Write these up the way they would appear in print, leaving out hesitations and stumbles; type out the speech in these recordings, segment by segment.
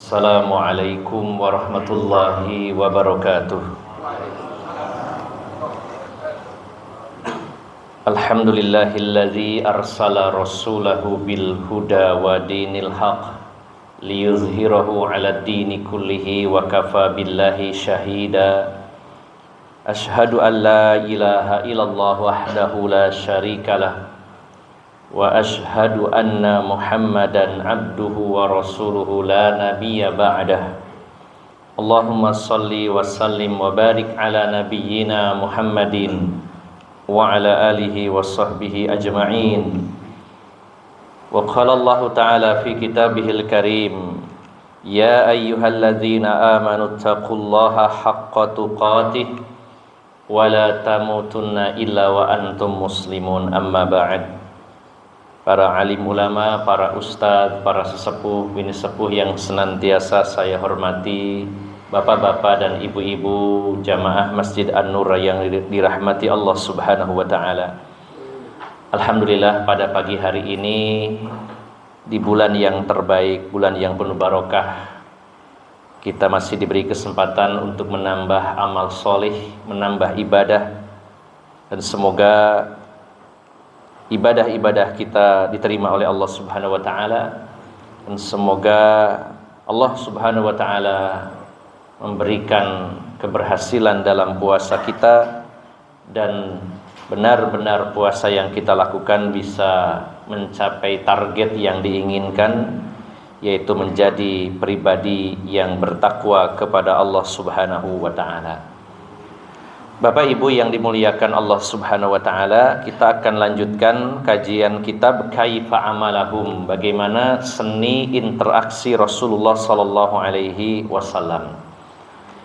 Assalamualaikum warahmatullahi wabarakatuh. Alhamdulillahilladzi arsala rasulahu bil huda wa dinil haq liyuzhirahu ala dini kullihi wa kafa billahi syahida. Ashhadu an la ilaha illallah wahdahu la syarikalah wa ashhadu anna Muhammadan abduhu wa rasuluhu la nabiyya ba'dah. Allahumma salli wa sallim wa barik ala nabiyyina Muhammadin wa ala alihi wa sahbihi ajma'in. Wa qala Allah ta'ala fi kitabihil karim, ya ayyuhalladzina amanu taqullaha haqqa tuqatih wa la tamutunna illa wa antum muslimun, amma ba'd. Para alim ulama, para ustadz, para sesepuh, bini sepuh yang senantiasa saya hormati, bapak-bapak dan ibu-ibu jamaah Masjid An-Nur yang dirahmati Allah Subhanahu wa taala. Alhamdulillah, pada pagi hari ini di bulan yang terbaik, bulan yang penuh barokah, kita masih diberi kesempatan untuk menambah amal solih, menambah ibadah, dan semoga ibadah-ibadah kita diterima oleh Allah Subhanahu wa taala, dan semoga Allah Subhanahu wa taala memberikan keberhasilan dalam puasa kita, dan benar-benar puasa yang kita lakukan bisa mencapai target yang diinginkan, yaitu menjadi pribadi yang bertakwa kepada Allah Subhanahu wa taala. Bapak Ibu yang dimuliakan Allah Subhanahu wa taala, kita akan lanjutkan kajian kitab Kaifa Amalahum, bagaimana seni interaksi Rasulullah sallallahu alaihi wasallam.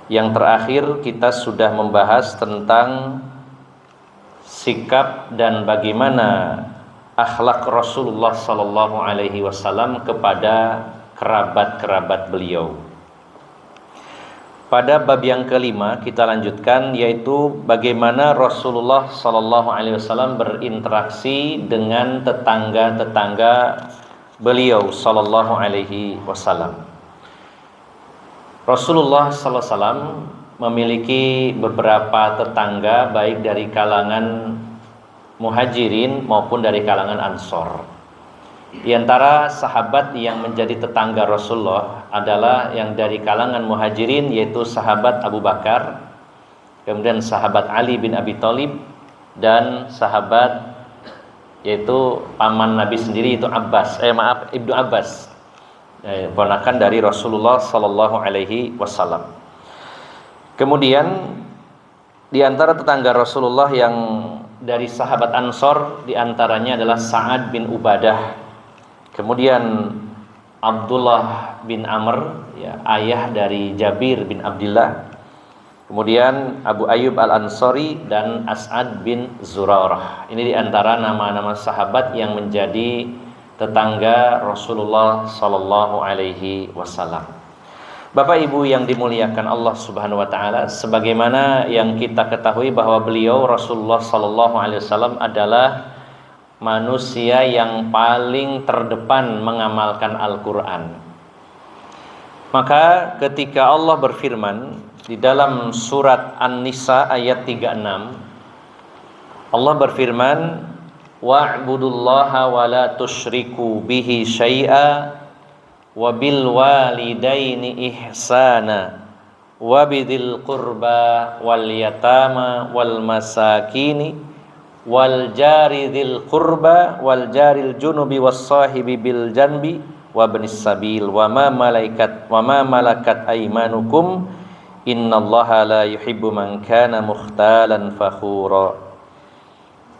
Yang terakhir kita sudah membahas tentang sikap dan bagaimana akhlak Rasulullah sallallahu alaihi wasallam kepada kerabat-kerabat beliau. Pada bab yang kelima kita lanjutkan, yaitu bagaimana Rasulullah sallallahu alaihi wasallam berinteraksi dengan tetangga-tetangga beliau sallallahu alaihi wasallam. Rasulullah sallallahu alaihi wasallam memiliki beberapa tetangga, baik dari kalangan Muhajirin maupun dari kalangan Ansor. Di antara sahabat yang menjadi tetangga Rasulullah adalah yang dari kalangan Muhajirin, yaitu sahabat Abu Bakar, kemudian sahabat Ali bin Abi Thalib, dan sahabat yaitu paman Nabi sendiri, itu Ibnu Abbas, ponakan dari Rasulullah sallallahu alaihi wasallam. Kemudian di antara tetangga Rasulullah yang dari sahabat Ansor, di antaranya adalah Sa'ad bin Ubadah, kemudian Abdullah bin Amr, ayah dari Jabir bin Abdullah, kemudian Abu Ayyub al-Ansari, dan As'ad bin Zurarah. Ini diantara nama-nama sahabat yang menjadi tetangga Rasulullah sallallahu alaihi wasallam. Bapak Ibu yang dimuliakan Allah Subhanahu wa taala, sebagaimana yang kita ketahui bahwa beliau Rasulullah sallallahu alaihi wasallam adalah manusia yang paling terdepan mengamalkan Al-Quran. Maka ketika Allah berfirman di dalam surat An-Nisa ayat 36, Allah berfirman, wa'budullaha wa la tusyriku bihi syai'a wa bil walidaini ihsana wa bidhil qurba wal yatama wal masakini wal jari dzil qurba wal jaril junubi was sahibi bil janbi wa ibnis sabil wa ma malakat aymanukum innallaha la yuhibbu man kana mukhtalan fakhura.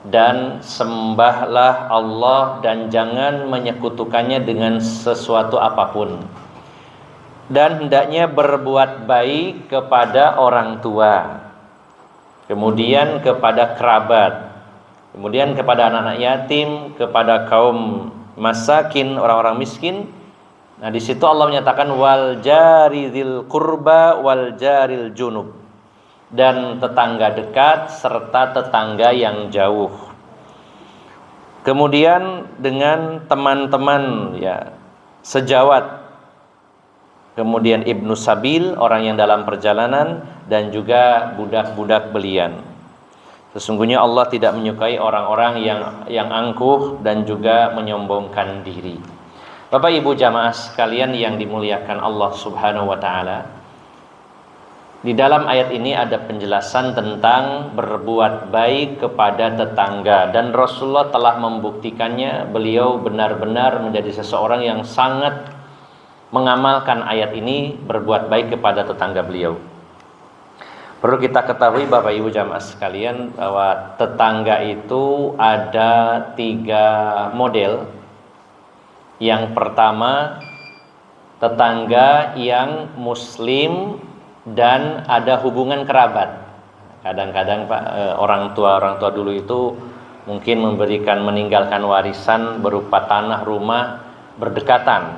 Dan sembahlah Allah dan jangan menyekutukannya dengan sesuatu apapun, dan hendaknya berbuat baik kepada orang tua, kemudian kepada kerabat, kemudian kepada anak-anak yatim, kepada kaum masakin, orang-orang miskin. Nah, di situ Allah menyatakan wal jari dzil qurba wal jaril junub, dan tetangga dekat serta tetangga yang jauh. Kemudian dengan teman-teman sejawat kemudian ibnu sabil, orang yang dalam perjalanan, dan juga budak-budak belian. Sesungguhnya Allah tidak menyukai orang-orang yang angkuh dan juga menyombongkan diri. Bapak Ibu jamaah sekalian yang dimuliakan Allah Subhanahu wa taala, di dalam ayat ini ada penjelasan tentang berbuat baik kepada tetangga, dan Rasulullah telah membuktikannya. Beliau benar-benar menjadi seseorang yang sangat mengamalkan ayat ini, berbuat baik kepada tetangga beliau. Perlu kita ketahui Bapak Ibu jamaah sekalian bahwa tetangga itu ada 3 model. Yang pertama, tetangga yang muslim dan ada hubungan kerabat. Kadang-kadang Pak, orang tua dulu itu mungkin meninggalkan warisan berupa tanah, rumah berdekatan,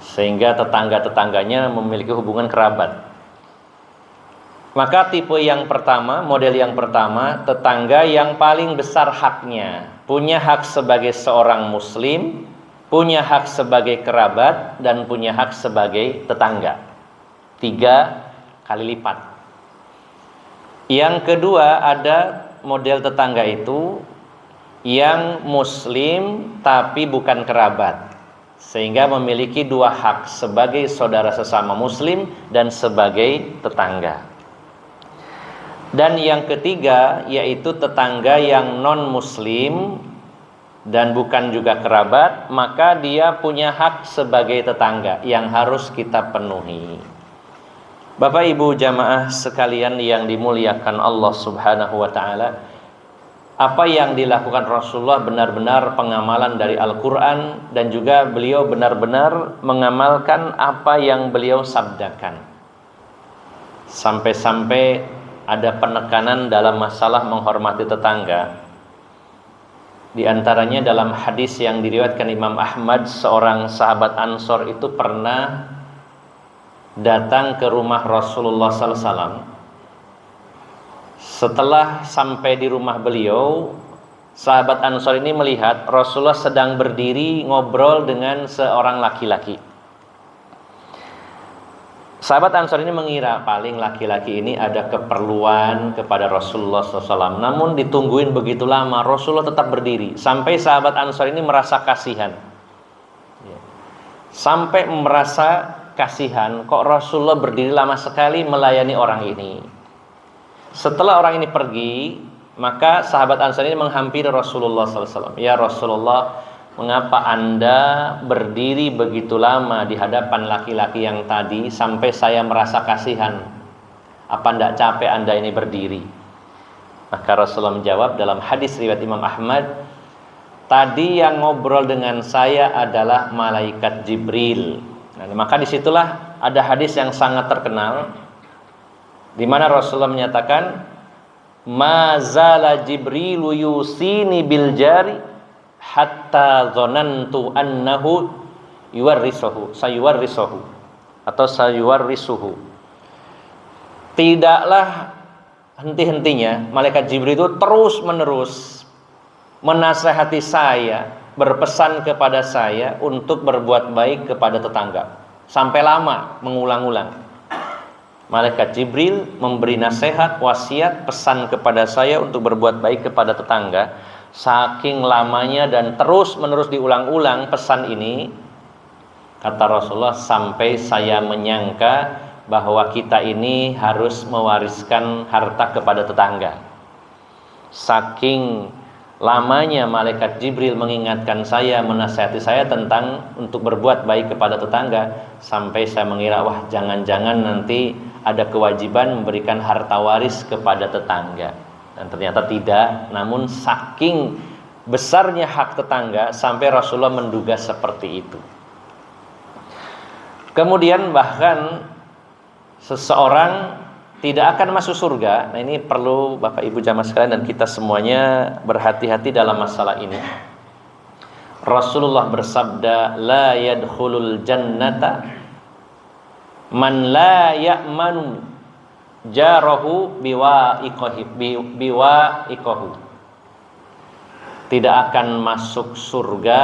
sehingga tetangga-tetangganya memiliki hubungan kerabat. Maka tipe yang pertama, model yang pertama, tetangga yang paling besar haknya, punya hak sebagai seorang muslim, punya hak sebagai kerabat, dan punya hak sebagai tetangga. 3 kali lipat. Yang kedua, ada model tetangga itu yang muslim tapi bukan kerabat, sehingga memiliki 2 hak, sebagai saudara sesama muslim dan sebagai tetangga. Dan yang ketiga yaitu tetangga yang non muslim dan bukan juga kerabat, maka dia punya hak sebagai tetangga yang harus kita penuhi. Bapak Ibu jamaah sekalian yang dimuliakan Allah Subhanahu wa taala, apa yang dilakukan Rasulullah benar-benar pengamalan dari Al-Qur'an, dan juga beliau benar-benar mengamalkan apa yang beliau sabdakan. Sampai-sampai ada penekanan dalam masalah menghormati tetangga. Di antaranya dalam hadis yang diriwayatkan Imam Ahmad, seorang sahabat Ansor itu pernah datang ke rumah Rasulullah SAW. Setelah sampai di rumah beliau, sahabat Ansor ini melihat Rasulullah sedang berdiri ngobrol dengan seorang laki-laki. Sahabat Ansor ini mengira paling laki-laki ini ada keperluan kepada Rasulullah SAW. Namun ditungguin begitu lama, Rasulullah tetap berdiri. Sampai sahabat Ansor ini merasa kasihan. Sampai merasa kasihan, kok Rasulullah berdiri lama sekali melayani orang ini. Setelah orang ini pergi, maka sahabat Ansor ini menghampiri Rasulullah SAW. Ya Rasulullah, mengapa Anda berdiri begitu lama di hadapan laki-laki yang tadi sampai saya merasa kasihan? Apa tidak capek Anda ini berdiri? Maka Rasulullah menjawab dalam hadis riwayat Imam Ahmad, tadi yang ngobrol dengan saya adalah malaikat Jibril. Nah, maka disitulah ada hadis yang sangat terkenal, di mana Rasulullah menyatakan, ma zala Jibrilu yusini bil jari hatta zonantu annahu sayuwarrisuhu atau sayuwarrisuhu. Tidaklah henti-hentinya malaikat Jibril itu terus menerus menasehati saya, berpesan kepada saya untuk berbuat baik kepada tetangga, sampai lama mengulang-ulang. Malaikat Jibril memberi nasihat, wasiat, pesan kepada saya untuk berbuat baik kepada tetangga. Saking lamanya dan terus menerus diulang-ulang pesan ini, kata Rasulullah, sampai saya menyangka bahwa kita ini harus mewariskan harta kepada tetangga. Saking lamanya malaikat Jibril mengingatkan saya, menasihati saya tentang untuk berbuat baik kepada tetangga, sampai saya mengira, wah jangan-jangan nanti ada kewajiban memberikan harta waris kepada tetangga. Dan ternyata tidak. Namun saking besarnya hak tetangga sampai Rasulullah menduga seperti itu. Kemudian bahkan seseorang tidak akan masuk surga. Nah, ini perlu Bapak Ibu jamaah sekalian dan kita semuanya berhati-hati dalam masalah ini. Rasulullah bersabda, la yadkhulul jannata man la ya'manu jarahu biwa'iqahu. Tidak akan masuk surga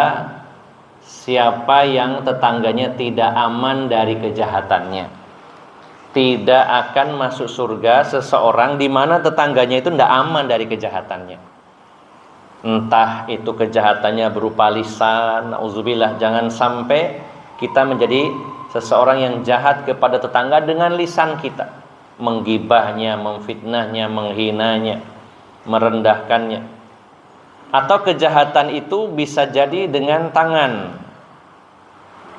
siapa yang tetangganya tidak aman dari kejahatannya. Tidak akan masuk surga seseorang di mana tetangganya itu tidak aman dari kejahatannya. Entah itu kejahatannya berupa lisan, nauzubillah, jangan sampai kita menjadi seseorang yang jahat kepada tetangga dengan lisan kita, menggibahnya, memfitnahnya, menghinanya, merendahkannya. Atau kejahatan itu bisa jadi dengan tangan,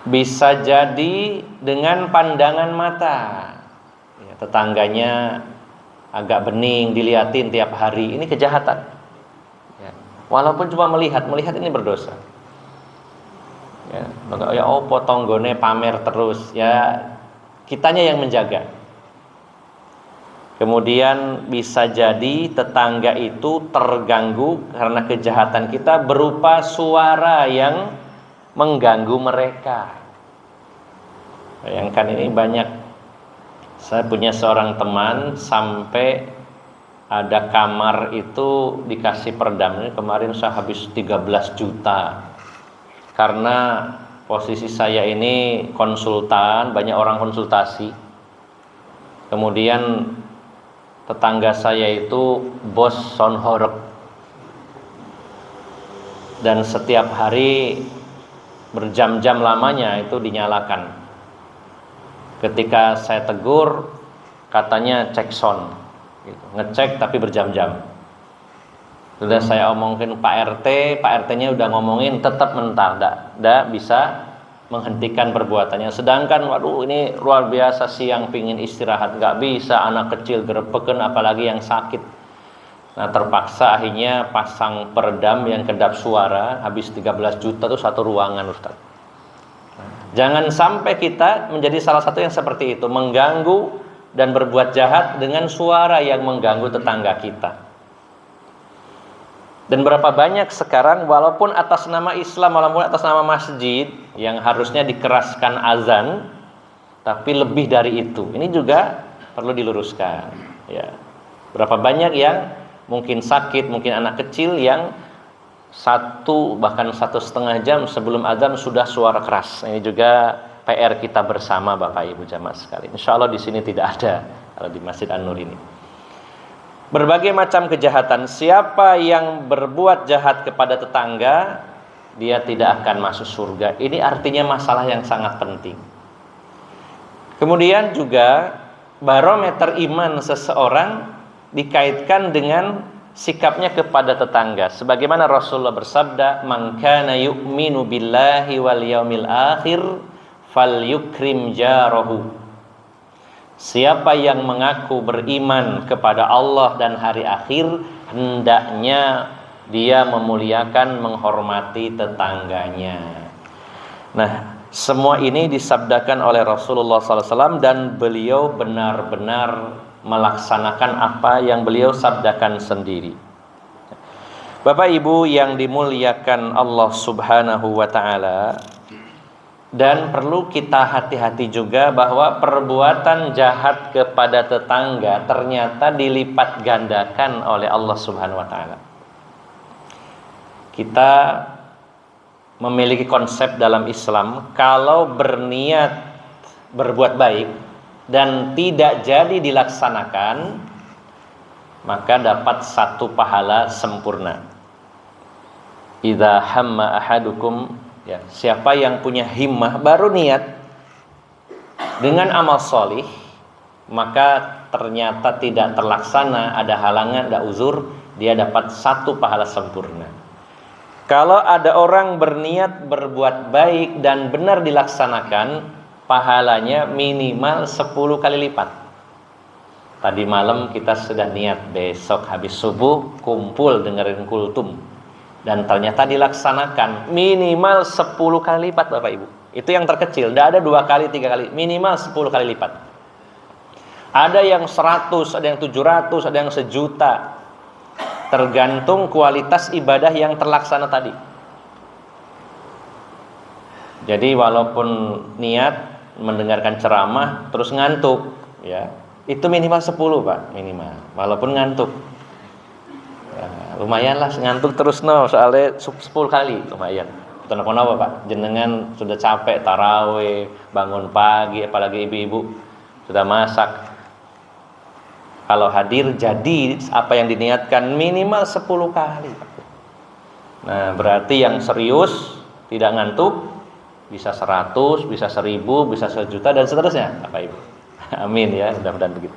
bisa jadi dengan pandangan mata. Ya, tetangganya agak bening, dilihatin tiap hari, ini kejahatan. Ya, walaupun cuma melihat ini berdosa. Ya opo tonggone pamer terus, ya kitanya yang menjaga. Kemudian bisa jadi tetangga itu terganggu karena kejahatan kita berupa suara yang mengganggu mereka. Bayangkan ini banyak. Saya punya seorang teman sampai ada kamar itu dikasih peredam. Ini kemarin saya habis 13 juta. Karena posisi saya ini konsultan, banyak orang konsultasi. Kemudian tetangga saya itu bos soundhoreg. Dan setiap hari berjam-jam lamanya itu dinyalakan. Ketika saya tegur, katanya cek sound, gitu. Ngecek tapi berjam-jam. Sudah saya omongin Pak RT-nya udah ngomongin tetap mental, tidak bisa menghentikan perbuatannya. Sedangkan waduh ini luar biasa, siang pingin istirahat, nggak bisa, anak kecil gerepekan apalagi yang sakit. Nah terpaksa akhirnya pasang peredam yang kedap suara, habis 13 juta itu satu ruangan, Ustaz. Jangan sampai kita menjadi salah satu yang seperti itu, mengganggu dan berbuat jahat dengan suara yang mengganggu tetangga kita. Dan berapa banyak sekarang walaupun atas nama Islam, walaupun atas nama masjid yang harusnya dikeraskan azan, tapi lebih dari itu. Ini juga perlu diluruskan. Ya. Berapa banyak yang mungkin sakit, mungkin anak kecil yang 1 bahkan 1,5 jam sebelum azan sudah suara keras. Ini juga PR kita bersama Bapak Ibu jamaah sekalian. Insya Allah di sini tidak ada kalau di Masjid An-Nur ini. Berbagai macam kejahatan, siapa yang berbuat jahat kepada tetangga, dia tidak akan masuk surga. Ini artinya masalah yang sangat penting. Kemudian juga barometer iman seseorang dikaitkan dengan sikapnya kepada tetangga. Sebagaimana Rasulullah bersabda, "Man kana yu'minu billahi wal yaumil akhir falyukrim jarahu." Siapa yang mengaku beriman kepada Allah dan hari akhir, hendaknya dia memuliakan, menghormati tetangganya. Nah, semua ini disabdakan oleh Rasulullah SAW dan beliau benar-benar melaksanakan apa yang beliau sabdakan sendiri. Bapak Ibu yang dimuliakan Allah Subhanahu wa Ta'ala, dan perlu kita hati-hati juga bahwa perbuatan jahat kepada tetangga ternyata dilipat gandakan oleh Allah Subhanahu wa Ta'ala. Kita memiliki konsep dalam Islam, kalau berniat berbuat baik dan tidak jadi dilaksanakan, maka dapat 1 pahala sempurna. Idza hamma ahadukum, ya, siapa yang punya himmah baru niat dengan amal solih, maka ternyata tidak terlaksana, ada halangan, ada uzur, dia dapat 1 pahala sempurna. Kalau ada orang berniat berbuat baik dan benar dilaksanakan, pahalanya minimal 10 kali lipat. Tadi malam kita sudah niat besok habis subuh kumpul dengerin kultum, dan ternyata dilaksanakan, minimal 10 kali lipat Bapak Ibu. Itu yang terkecil, tidak ada 2 kali, 3 kali, minimal 10 kali lipat. Ada yang 100, ada yang 700, ada yang 1.000.000. Tergantung kualitas ibadah yang terlaksana tadi. Jadi walaupun niat mendengarkan ceramah terus ngantuk, ya, itu minimal 10 Pak, minimal. Walaupun ngantuk. Ya, lumayan lah ngantuk terus soalnya 10 kali lumayan. Kenapa Pak? Jenengan sudah capek tarawih, bangun pagi, apalagi ibu-ibu sudah masak. Kalau hadir jadi apa yang diniatkan minimal 10 kali. Nah, berarti yang serius, tidak ngantuk, bisa 100, bisa 1000, bisa 1.000.000 dan seterusnya, Bapak Ibu. Amin ya, mudah-mudahan begitu.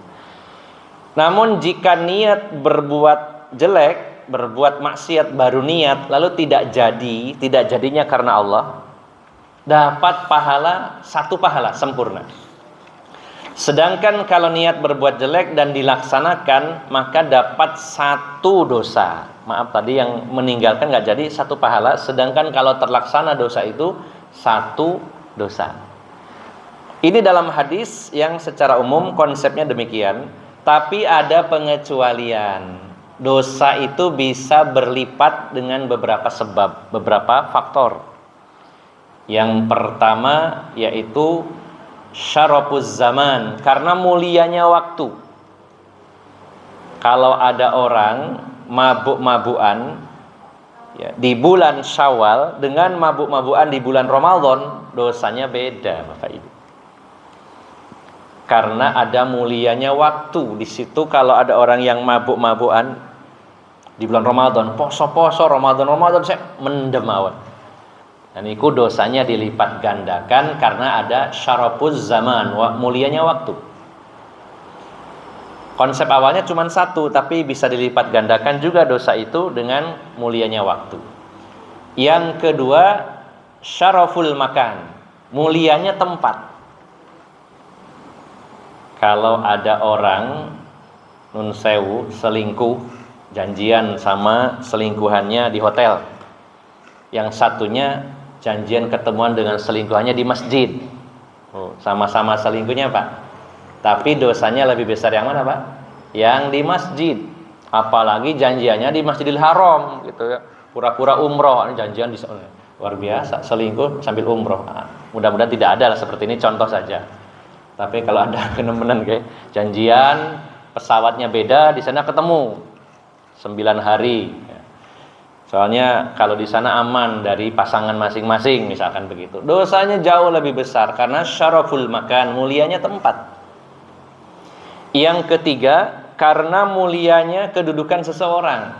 Namun jika niat berbuat jelek, berbuat maksiat baru niat, lalu tidak jadinya karena Allah, dapat pahala, 1 pahala sempurna. Sedangkan kalau niat berbuat jelek dan dilaksanakan, maka dapat 1 dosa. Maaf tadi yang meninggalkan nggak jadi 1 pahala, sedangkan kalau terlaksana dosa itu 1 dosa. Ini dalam hadis yang secara umum konsepnya demikian, tapi ada pengecualian. Dosa itu bisa berlipat dengan beberapa sebab, beberapa faktor. Yang pertama yaitu syarafuz zaman, karena mulianya waktu. Kalau ada orang mabuk-mabukan ya, di bulan Syawal dengan mabuk-mabukan di bulan Ramadan, dosanya beda, Bapak Ibu. Karena ada mulianya waktu di situ. Kalau ada orang yang mabuk-mabukan di bulan Ramadan, poso-poso Ramadan saya mendem awan. Dan itu dosanya dilipat gandakan karena ada syarafuz zaman, mulianya waktu. Konsep awalnya cuma 1, tapi bisa dilipat gandakan juga dosa itu dengan mulianya waktu. Yang kedua, syaraful makan, mulianya tempat. Kalau ada orang nun sewu selingkuh, janjian sama selingkuhannya di hotel, yang satunya janjian ketemuan dengan selingkuhannya di masjid. Sama-sama selingkuhnya Pak, tapi dosanya lebih besar yang mana Pak? Yang di masjid. Apalagi janjiannya di Masjidil Haram gitu ya, pura-pura umroh, janjian di sana. Luar biasa, selingkuh sambil umroh. Mudah-mudahan tidak ada lah seperti ini, contoh saja. Tapi kalau ada kenemenan kayak janjian pesawatnya beda, di sana ketemu 9 hari. Soalnya kalau di sana aman dari pasangan masing-masing, misalkan begitu. Dosanya jauh lebih besar karena syaraful makan, mulianya tempat. Yang ketiga, karena mulianya kedudukan seseorang.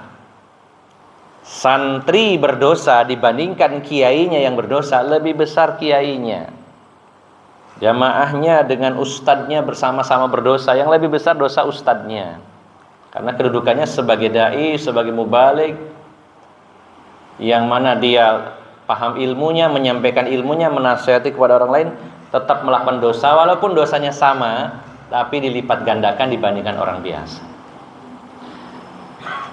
Santri berdosa dibandingkan kiainya yang berdosa, lebih besar kiainya. Jamaahnya dengan ustadznya bersama-sama berdosa, yang lebih besar dosa ustadznya. Karena kedudukannya sebagai dai, sebagai mubalik, yang mana dia paham ilmunya, menyampaikan ilmunya, menasihati kepada orang lain, tetap melakukan dosa walaupun dosanya sama, tapi dilipat gandakan dibandingkan orang biasa.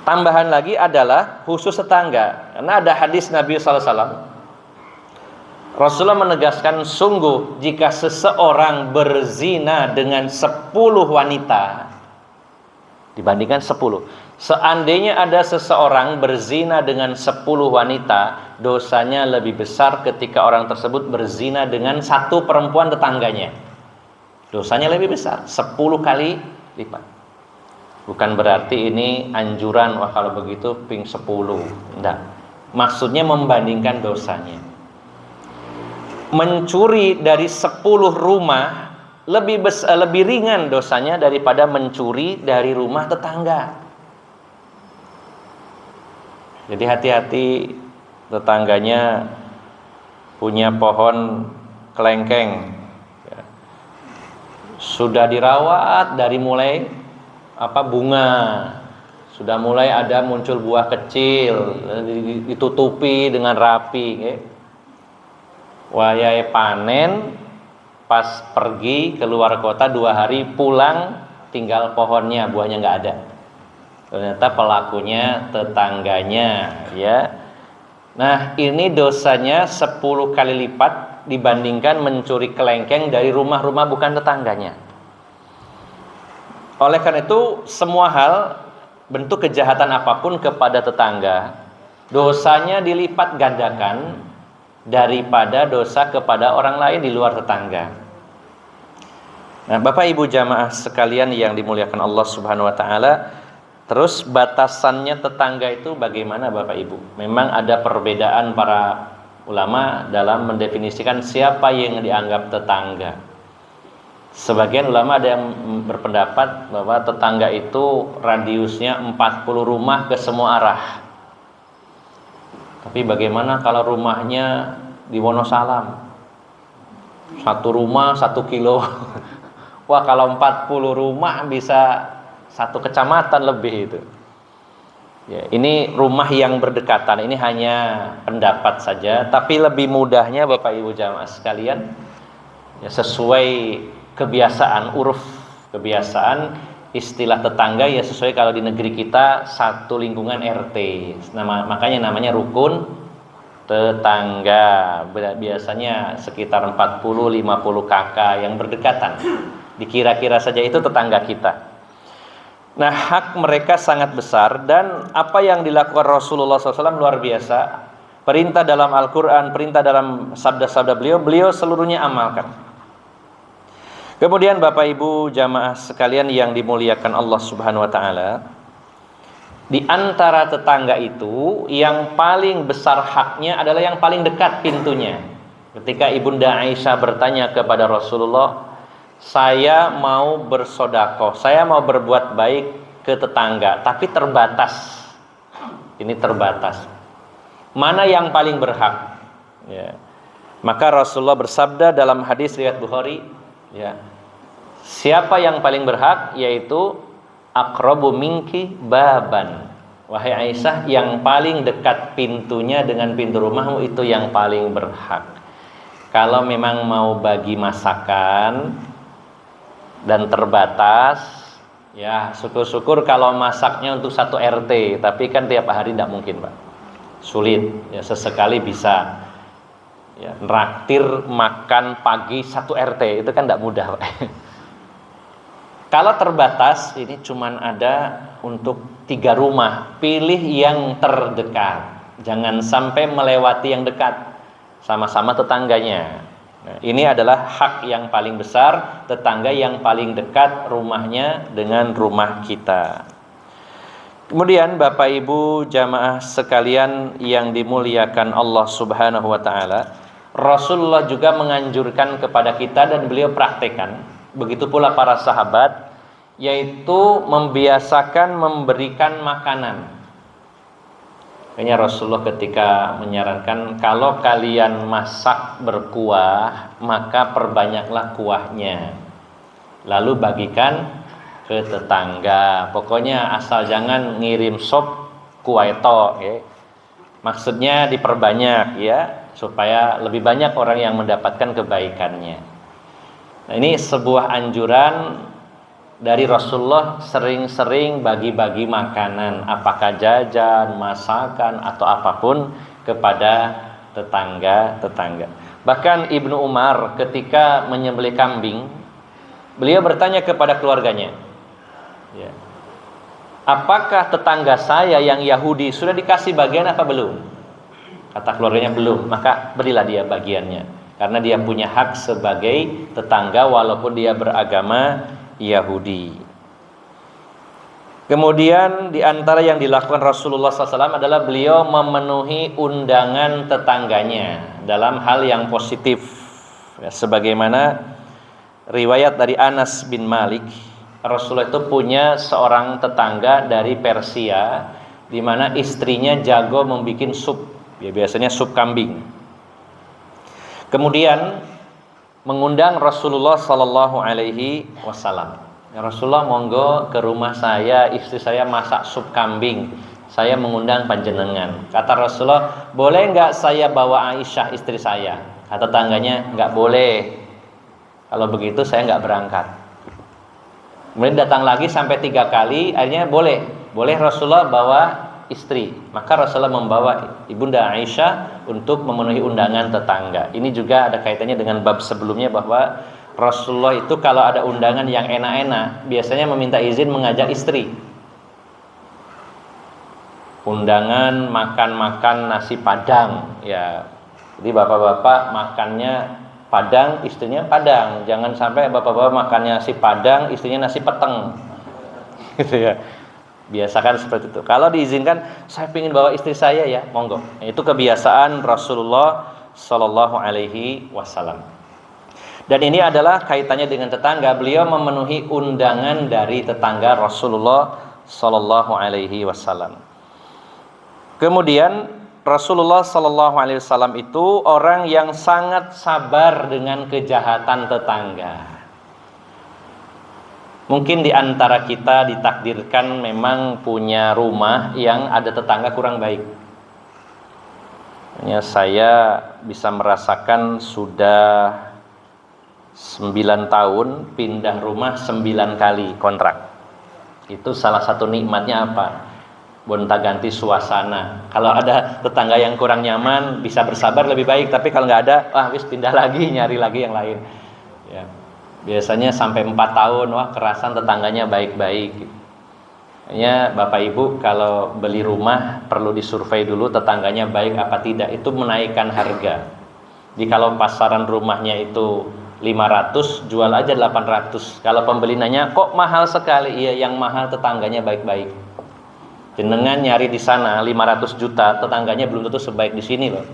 Tambahan lagi adalah khusus tetangga, karena ada hadis Nabi SAW, Rasulullah menegaskan, sungguh jika seseorang berzina dengan 10 wanita, dibandingkan 10, seandainya ada seseorang berzina dengan 10 wanita, dosanya lebih besar ketika orang tersebut berzina dengan 1 perempuan tetangganya. Dosanya lebih besar, 10 kali lipat. Bukan berarti ini anjuran, wah kalau begitu ping 10. Enggak. Maksudnya membandingkan dosanya. Mencuri dari 10 rumah lebih ringan dosanya daripada mencuri dari rumah tetangga. Jadi hati-hati, tetangganya punya pohon kelengkeng, sudah dirawat dari mulai bunga, sudah mulai ada muncul buah kecil, ditutupi dengan rapi. Wayai panen, pas pergi keluar kota 2 hari, pulang tinggal pohonnya, buahnya nggak ada. Ternyata pelakunya tetangganya, ya. Nah, ini dosanya 10 kali lipat dibandingkan mencuri kelengkeng dari rumah-rumah bukan tetangganya. Oleh karena itu, semua hal, bentuk kejahatan apapun kepada tetangga, dosanya dilipat gandakan daripada dosa kepada orang lain di luar tetangga. Nah, Bapak Ibu jamaah sekalian yang dimuliakan Allah Subhanahu wa taala, terus batasannya tetangga itu bagaimana Bapak Ibu? Memang ada perbedaan para ulama dalam mendefinisikan siapa yang dianggap tetangga. Sebagian ulama ada yang berpendapat bahwa tetangga itu radiusnya 40 rumah ke semua arah. Tapi bagaimana kalau rumahnya di Wonosalam? Satu rumah 1 kilo. Wah, kalau 40 rumah bisa 1 kecamatan lebih itu. Ya, ini rumah yang berdekatan, ini hanya pendapat saja, tapi lebih mudahnya Bapak Ibu jamaah sekalian, ya, sesuai kebiasaan, uruf kebiasaan, istilah tetangga ya sesuai kalau di negeri kita satu lingkungan RT. Makanya namanya rukun tetangga. Biasanya sekitar 40-50 kakak yang berdekatan. Dikira-kira saja itu tetangga kita. Nah, hak mereka sangat besar, dan apa yang dilakukan Rasulullah SAW luar biasa. Perintah dalam Al-Quran, perintah dalam sabda-sabda beliau seluruhnya amalkan. Kemudian Bapak Ibu jamaah sekalian yang dimuliakan Allah Subhanahu wa taala, di antara tetangga itu yang paling besar haknya adalah yang paling dekat pintunya. Ketika Ibunda Aisyah bertanya kepada Rasulullah, saya mau bersedekah, saya mau berbuat baik ke tetangga, tapi terbatas. Ini terbatas. Mana yang paling berhak? Ya. Maka Rasulullah bersabda dalam hadis riwayat Bukhari, ya, siapa yang paling berhak? Yaitu aqrabu minki baban. Wahai Aisyah, yang paling dekat pintunya dengan pintu rumahmu itu yang paling berhak. Kalau memang mau bagi masakan dan terbatas, ya syukur-syukur kalau masaknya untuk 1 RT, tapi kan tiap hari tidak mungkin, Pak. Sulit, ya sesekali bisa. Ya, nraktir makan pagi 1 RT itu kan tidak mudah, Pak. Kalau terbatas, ini cuman ada untuk 3 rumah, pilih yang terdekat. Jangan sampai melewati yang dekat, sama-sama tetangganya. Nah, ini adalah hak yang paling besar, tetangga yang paling dekat rumahnya dengan rumah kita. Kemudian Bapak Ibu jamaah sekalian yang dimuliakan Allah Subhanahu wa taala, Rasulullah juga menganjurkan kepada kita dan beliau praktekkan, begitu pula para sahabat, yaitu membiasakan memberikan makanan. Kayaknya Rasulullah ketika menyarankan, kalau kalian masak berkuah, maka perbanyaklah kuahnya, lalu bagikan ke tetangga. Pokoknya asal jangan ngirim sop kuah itu, ya. Maksudnya diperbanyak, ya, supaya lebih banyak orang yang mendapatkan kebaikannya. Nah, ini sebuah anjuran dari Rasulullah, sering-sering bagi-bagi makanan, apakah jajan, masakan, atau apapun kepada tetangga-tetangga. Bahkan Ibnu Umar ketika menyembelih kambing, beliau bertanya kepada keluarganya, ya, apakah tetangga saya yang Yahudi sudah dikasih bagian apa belum? Kata keluarganya belum, maka berilah dia bagiannya, karena dia punya hak sebagai tetangga walaupun dia beragama Yahudi. Kemudian di antara yang dilakukan Rasulullah SAW adalah beliau memenuhi undangan tetangganya dalam hal yang positif, ya, sebagaimana riwayat dari Anas bin Malik, Rasulullah itu punya seorang tetangga dari Persia, di mana istrinya jago membuat sup, ya, biasanya sup kambing. Kemudian mengundang Rasulullah Sallallahu Alaihi Wasallam. Ya Rasulullah, monggo ke rumah saya, istri saya masak sup kambing, saya mengundang panjenengan. Kata Rasulullah, boleh nggak saya bawa Aisyah istri saya? Kata tetangganya, nggak boleh. Kalau begitu saya nggak berangkat. Kemudian datang lagi sampai 3 kali, akhirnya boleh Rasulullah bawa istri. Maka Rasulullah membawa Ibunda Aisyah untuk memenuhi undangan tetangga. Ini juga ada kaitannya dengan bab sebelumnya, bahwa Rasulullah itu kalau ada undangan yang enak-enak biasanya meminta izin mengajak istri. Undangan makan-makan nasi padang, ya. Jadi bapak-bapak makannya padang, istrinya padang. Jangan sampai bapak-bapak makannya nasi padang, istrinya nasi peteng. Gitu ya. Biasakan seperti itu. Kalau diizinkan, saya ingin bawa istri saya, ya monggo. Itu kebiasaan Rasulullah sallallahu alaihi wasallam. Dan ini adalah kaitannya dengan tetangga. Beliau memenuhi undangan dari tetangga Rasulullah sallallahu alaihi wasallam. Kemudian Rasulullah sallallahu alaihi wasallam itu orang yang sangat sabar dengan kejahatan tetangga. Mungkin di antara kita ditakdirkan memang punya rumah yang ada tetangga kurang baik. Ya, saya bisa merasakan sudah 9 tahun pindah rumah 9 kali kontrak. Itu salah satu nikmatnya apa? Gonta-ganti suasana. Kalau ada tetangga yang kurang nyaman, bisa bersabar lebih baik. Tapi kalau nggak ada, wis pindah lagi, nyari lagi yang lain. Ya. Biasanya sampai 4 tahun, kerasan tetangganya baik-baik. Ya, Bapak Ibu kalau beli rumah perlu disurvei dulu tetangganya baik apa tidak. Itu menaikkan harga. Jadi kalau pasaran rumahnya itu 500, jual aja 800. Kalau pembeli nanya, kok mahal sekali? Iya, yang mahal tetangganya baik-baik. Jenengan nyari di sana 500 juta, tetangganya belum tentu sebaik di sini loh.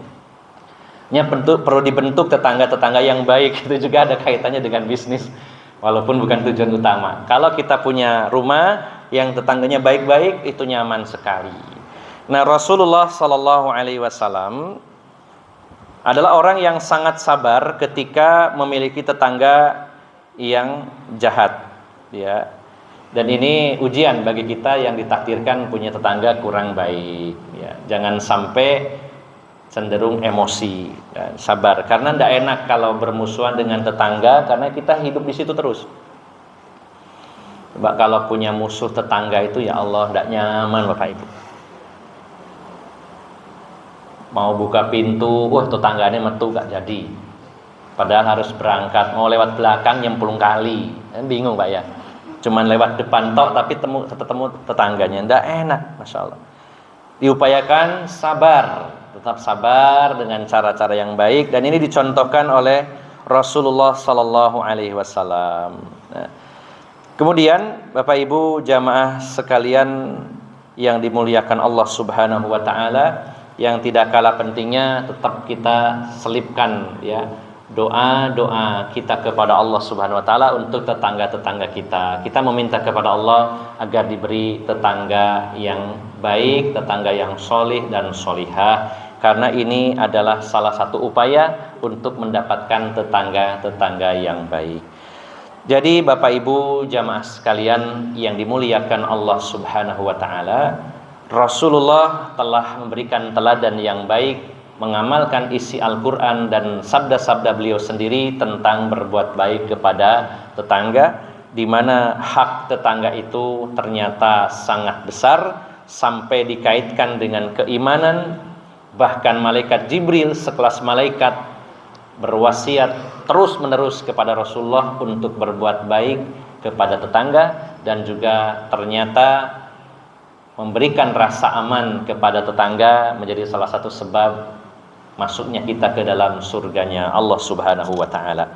Perlu dibentuk tetangga-tetangga yang baik. Itu juga ada kaitannya dengan bisnis, walaupun bukan tujuan utama. Kalau kita punya rumah yang tetangganya baik-baik, itu nyaman sekali. Nah, Rasulullah sallallahu alaihi wasallam adalah orang yang sangat sabar ketika memiliki tetangga yang jahat, ya. Dan ini ujian bagi kita yang ditakdirkan punya tetangga kurang baik, ya. Jangan sampai cenderung emosi, ya. Sabar, karena tidak enak kalau bermusuhan dengan tetangga, karena kita hidup di situ terus. Coba kalau punya musuh tetangga itu, ya Allah, tidak nyaman Bapak Ibu. Mau buka pintu, tetangganya metu gak jadi. Padahal harus berangkat, mau lewat belakang nyemplung kali, bingung Pak ya. Cuman lewat depan tok, tapi ketemu tetangganya, tidak enak, Masya Allah. Diupayakan sabar. Tetap sabar dengan cara-cara yang baik, dan ini dicontohkan oleh Rasulullah sallallahu alaihi wasallam. Nah, kemudian Bapak Ibu jamaah sekalian yang dimuliakan Allah Subhanahu wa taala, yang tidak kalah pentingnya tetap kita selipkan ya doa-doa kita kepada Allah Subhanahu wa taala untuk tetangga-tetangga kita. Kita meminta kepada Allah agar diberi tetangga yang baik, tetangga yang solih dan solihah. Karena ini adalah salah satu upaya untuk mendapatkan tetangga-tetangga yang baik. Jadi Bapak Ibu jamaah sekalian yang dimuliakan Allah Subhanahu wa taala, Rasulullah telah memberikan teladan yang baik, mengamalkan isi Al-Qur'an dan sabda-sabda beliau sendiri tentang berbuat baik kepada tetangga, di mana hak tetangga itu ternyata sangat besar sampai dikaitkan dengan keimanan. Bahkan malaikat Jibril sekelas malaikat berwasiat terus-menerus kepada Rasulullah untuk berbuat baik kepada tetangga, dan juga ternyata memberikan rasa aman kepada tetangga menjadi salah satu sebab masuknya kita ke dalam surganya Allah Subhanahu wa taala.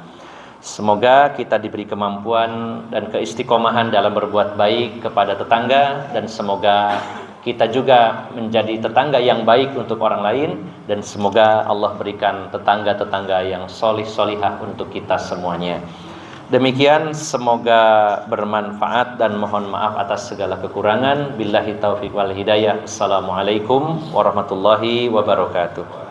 Semoga kita diberi kemampuan dan keistiqomahan dalam berbuat baik kepada tetangga, dan semoga kita juga menjadi tetangga yang baik untuk orang lain, dan semoga Allah berikan tetangga-tetangga yang solih-solihah untuk kita semuanya. Demikian, semoga bermanfaat dan mohon maaf atas segala kekurangan. Billahi taufiq wal hidayah. Assalamualaikum warahmatullahi wabarakatuh.